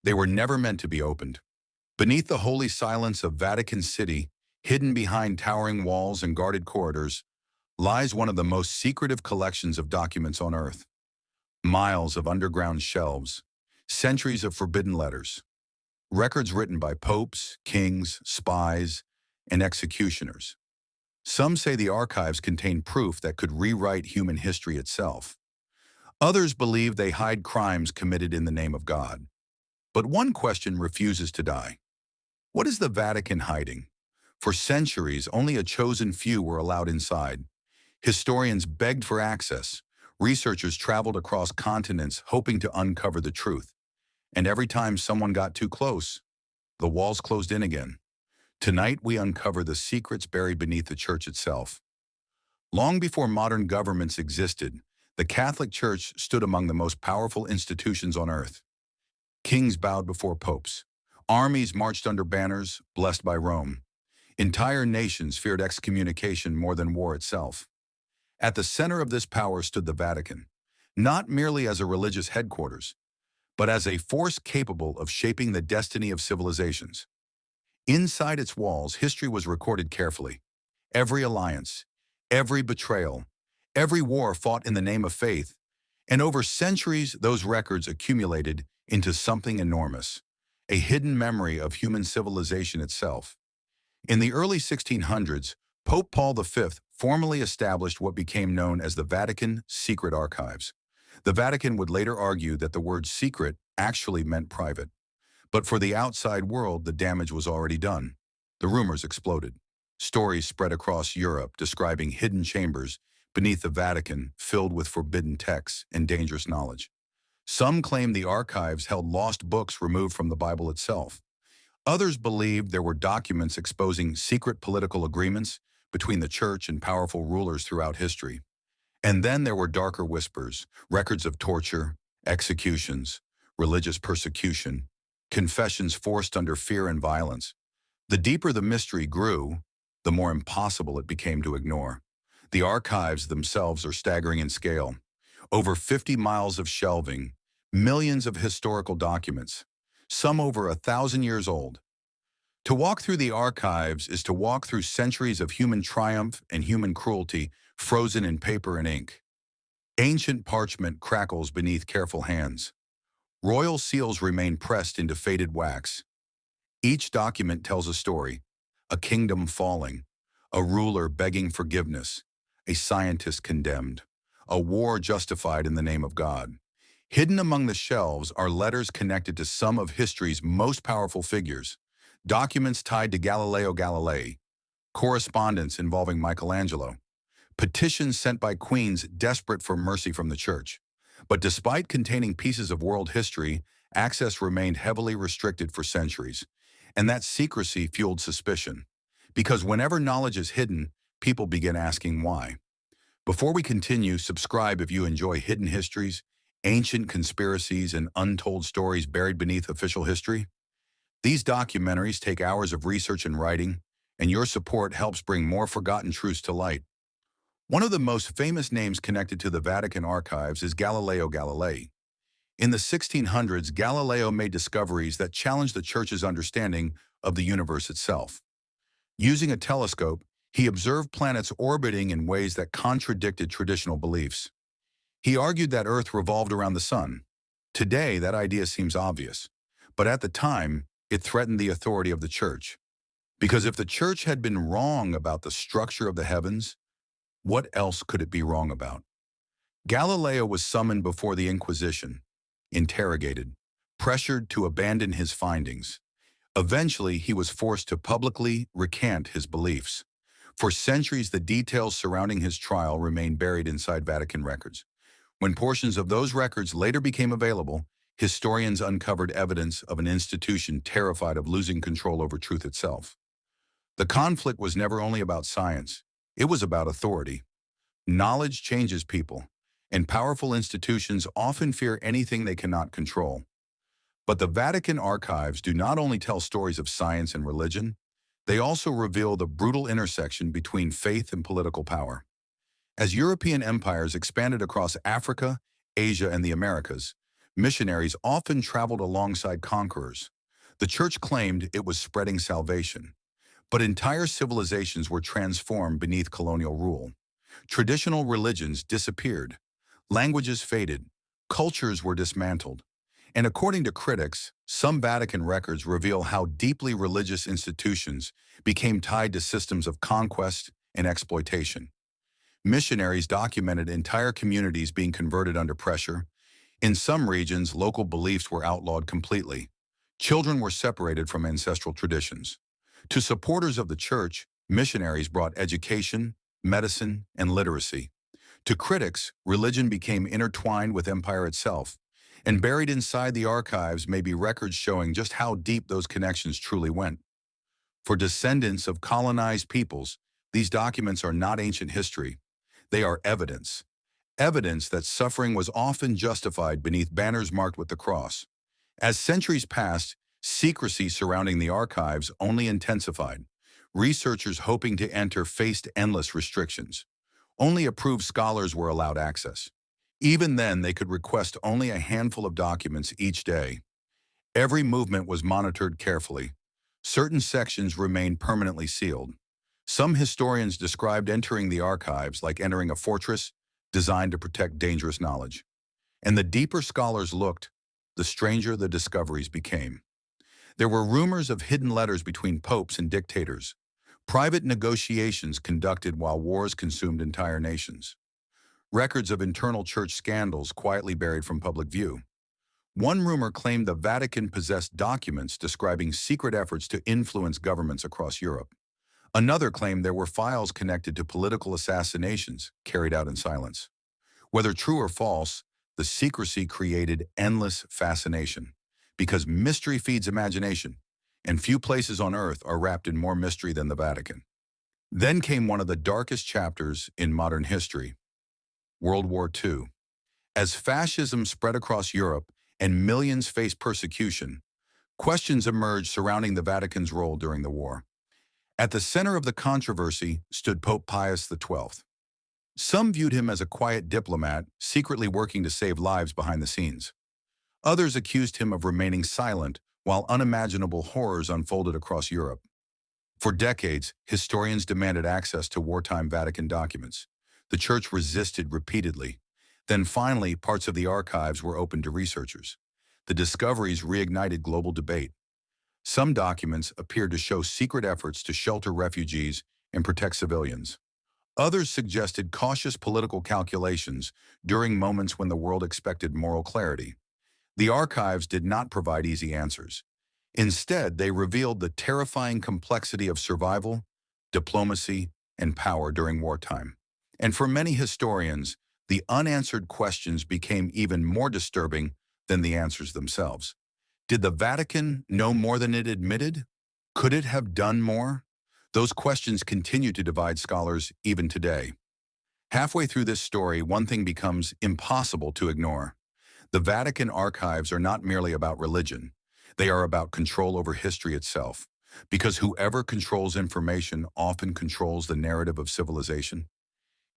They were never meant to be opened. Beneath the holy silence of Vatican City, hidden behind towering walls and guarded corridors, lies one of the most secretive collections of documents on Earth. Miles of underground shelves, centuries of forbidden letters, records written by popes, kings, spies, and executioners. Some say the archives contain proof that could rewrite human history itself. Others believe they hide crimes committed in the name of God. But one question refuses to die. What is the Vatican hiding? For centuries, only a chosen few were allowed inside. Historians begged for access. Researchers traveled across continents hoping to uncover the truth. And every time someone got too close, the walls closed in again. Tonight, we uncover the secrets buried beneath the church itself. Long before modern governments existed, the Catholic Church stood among the most powerful institutions on earth. Kings bowed before popes. Armies marched under banners blessed by Rome. Entire nations feared excommunication more than war itself. At the center of this power stood the Vatican, not merely as a religious headquarters, but as a force capable of shaping the destiny of civilizations. Inside its walls, history was recorded carefully. Every alliance, every betrayal, every war fought in the name of faith, and over centuries those records accumulated into something enormous, a hidden memory of human civilization itself. In the early 1600s, Pope Paul V formally established what became known as the Vatican Secret Archives. The Vatican would later argue that the word secret actually meant private. But for the outside world, the damage was already done. The rumors exploded. Stories spread across Europe describing hidden chambers beneath the Vatican filled with forbidden texts and dangerous knowledge. Some claimed the archives held lost books removed from the Bible itself. Others believed there were documents exposing secret political agreements between the church and powerful rulers throughout history. And then there were darker whispers, records of torture, executions, religious persecution, confessions forced under fear and violence. The deeper the mystery grew, the more impossible it became to ignore. The archives themselves are staggering in scale. Over 50 miles of shelving, millions of historical documents, some over 1,000 years old. To walk through the archives is to walk through centuries of human triumph and human cruelty frozen in paper and ink. Ancient parchment crackles beneath careful hands. Royal seals remain pressed into faded wax. Each document tells a story, a kingdom falling, a ruler begging forgiveness, a scientist condemned, a war justified in the name of God. Hidden among the shelves are letters connected to some of history's most powerful figures, documents tied to Galileo Galilei, correspondence involving Michelangelo, petitions sent by queens desperate for mercy from the church. But despite containing pieces of world history, access remained heavily restricted for centuries. And that secrecy fueled suspicion. Because whenever knowledge is hidden, people begin asking why. Before we continue, subscribe if you enjoy hidden histories, ancient conspiracies, and untold stories buried beneath official history. These documentaries take hours of research and writing, and your support helps bring more forgotten truths to light. One of the most famous names connected to the Vatican archives is Galileo Galilei. In the 1600s, Galileo made discoveries that challenged the Church's understanding of the universe itself. Using a telescope, he observed planets orbiting in ways that contradicted traditional beliefs. He argued that Earth revolved around the sun. Today, that idea seems obvious, but at the time, it threatened the authority of the Church. Because if the Church had been wrong about the structure of the heavens, what else could it be wrong about? Galileo was summoned before the Inquisition, interrogated, pressured to abandon his findings. Eventually, he was forced to publicly recant his beliefs. For centuries, the details surrounding his trial remained buried inside Vatican records. When portions of those records later became available, historians uncovered evidence of an institution terrified of losing control over truth itself. The conflict was never only about science. It was about authority. Knowledge changes people, and powerful institutions often fear anything they cannot control. But the Vatican archives do not only tell stories of science and religion, they also reveal the brutal intersection between faith and political power. As European empires expanded across Africa, Asia, and the Americas, Missionaries often traveled alongside conquerors. The church claimed it was spreading salvation, but entire civilizations were transformed beneath colonial rule. Traditional religions disappeared, languages faded, cultures were dismantled. And according to critics, some Vatican records reveal how deeply religious institutions became tied to systems of conquest and exploitation. Missionaries documented entire communities being converted under pressure. In some regions, local beliefs were outlawed completely. Children were separated from ancestral traditions. To supporters of the church, missionaries brought education, medicine, and literacy. To critics, religion became intertwined with empire itself, and buried inside the archives may be records showing just how deep those connections truly went. For descendants of colonized peoples, these documents are not ancient history. They are evidence. Evidence that suffering was often justified beneath banners marked with the cross. As centuries passed, secrecy surrounding the archives only intensified. Researchers hoping to enter faced endless restrictions. Only approved scholars were allowed access. Even then, they could request only a handful of documents each day. Every movement was monitored carefully. Certain sections remained permanently sealed. Some historians described entering the archives like entering a fortress designed to protect dangerous knowledge. And the deeper scholars looked, the stranger the discoveries became. There were rumors of hidden letters between popes and dictators, private negotiations conducted while wars consumed entire nations, records of internal church scandals quietly buried from public view. One rumor claimed the Vatican possessed documents describing secret efforts to influence governments across Europe. Another claimed there were files connected to political assassinations carried out in silence. Whether true or false, the secrecy created endless fascination, because mystery feeds imagination, and few places on earth are wrapped in more mystery than the Vatican. Then came one of the darkest chapters in modern history, World War II. As fascism spread across Europe and millions faced persecution, questions emerged surrounding the Vatican's role during the war. At the center of the controversy stood Pope Pius XII. Some viewed him as a quiet diplomat, secretly working to save lives behind the scenes. Others accused him of remaining silent while unimaginable horrors unfolded across Europe. For decades, historians demanded access to wartime Vatican documents. The Church resisted repeatedly. Then finally, parts of the archives were opened to researchers. The discoveries reignited global debate. Some documents appeared to show secret efforts to shelter refugees and protect civilians. Others suggested cautious political calculations during moments when the world expected moral clarity. The archives did not provide easy answers. Instead, they revealed the terrifying complexity of survival, diplomacy, and power during wartime. And for many historians, the unanswered questions became even more disturbing than the answers themselves. Did the Vatican know more than it admitted? Could it have done more? Those questions continue to divide scholars even today. Halfway through this story, one thing becomes impossible to ignore. The Vatican archives are not merely about religion. They are about control over history itself, because whoever controls information often controls the narrative of civilization.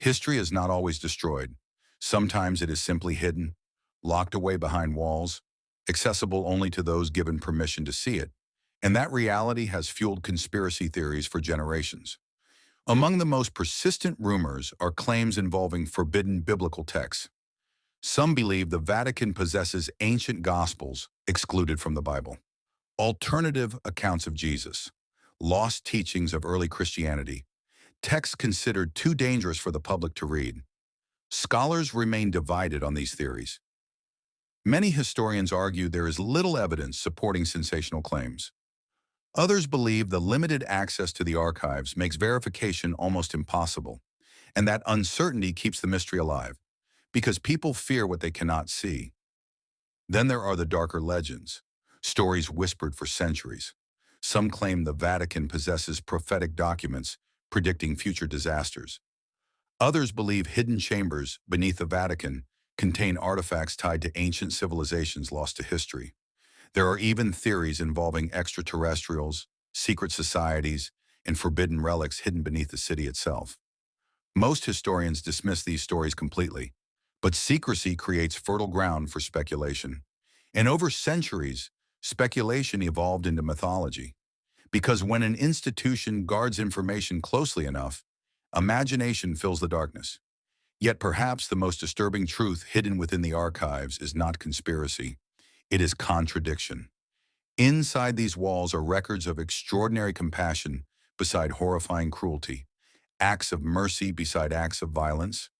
History is not always destroyed. Sometimes it is simply hidden, locked away behind walls, accessible only to those given permission to see it. And that reality has fueled conspiracy theories for generations. Among the most persistent rumors are claims involving forbidden biblical texts. Some believe the Vatican possesses ancient gospels excluded from the Bible, alternative accounts of Jesus, lost teachings of early Christianity, texts considered too dangerous for the public to read. Scholars remain divided on these theories. Many historians argue there is little evidence supporting sensational claims. Others believe the limited access to the archives makes verification almost impossible, and that uncertainty keeps the mystery alive, because people fear what they cannot see. Then there are the darker legends, stories whispered for centuries. Some claim the Vatican possesses prophetic documents predicting future disasters. Others believe hidden chambers beneath the Vatican contain artifacts tied to ancient civilizations lost to history. There are even theories involving extraterrestrials, secret societies, and forbidden relics hidden beneath the city itself. Most historians dismiss these stories completely, But secrecy creates fertile ground for speculation. And over centuries, speculation evolved into mythology. Because when an institution guards information closely enough, imagination fills the darkness. Yet perhaps the most disturbing truth hidden within the archives is not conspiracy, it is contradiction. Inside these walls are records of extraordinary compassion beside horrifying cruelty, acts of mercy beside acts of violence.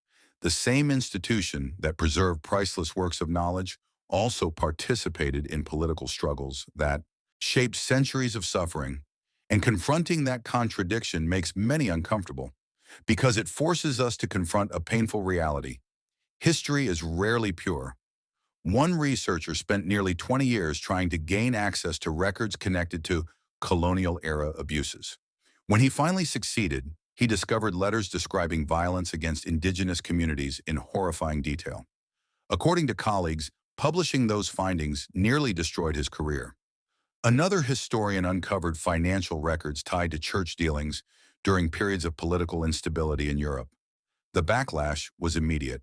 The same institution that preserved priceless works of knowledge also participated in political struggles that shaped centuries of suffering. And confronting that contradiction makes many uncomfortable because it forces us to confront a painful reality. History is rarely pure. One researcher spent nearly 20 years trying to gain access to records connected to colonial-era abuses. When he finally succeeded, he discovered letters describing violence against indigenous communities in horrifying detail. According to colleagues, publishing those findings nearly destroyed his career. Another historian uncovered financial records tied to church dealings during periods of political instability in Europe. The backlash was immediate.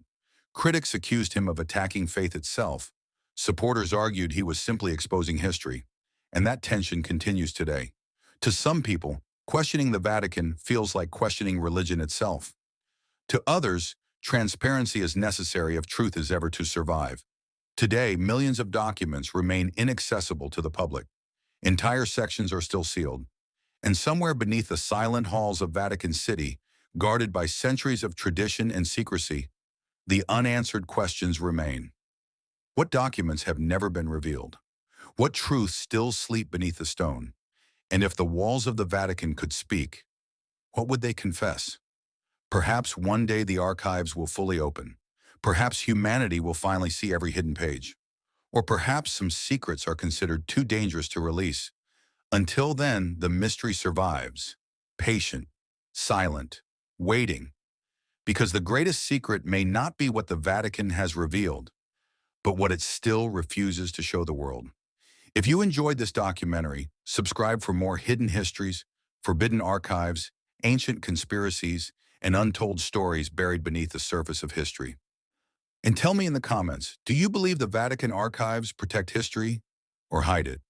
Critics accused him of attacking faith itself. Supporters argued he was simply exposing history. And that tension continues today. To some people, questioning the Vatican feels like questioning religion itself. To others, transparency is necessary if truth is ever to survive. Today, millions of documents remain inaccessible to the public. Entire sections are still sealed. And somewhere beneath the silent halls of Vatican City, guarded by centuries of tradition and secrecy, the unanswered questions remain. What documents have never been revealed? What truths still sleep beneath the stone? And if the walls of the Vatican could speak, what would they confess? Perhaps one day the archives will fully open. Perhaps humanity will finally see every hidden page. Or perhaps some secrets are considered too dangerous to release. Until then, the mystery survives, patient, silent, waiting. Because the greatest secret may not be what the Vatican has revealed, but what it still refuses to show the world. If you enjoyed this documentary, subscribe for more hidden histories, forbidden archives, ancient conspiracies, and untold stories buried beneath the surface of history. And tell me in the comments, do you believe the Vatican archives protect history or hide it?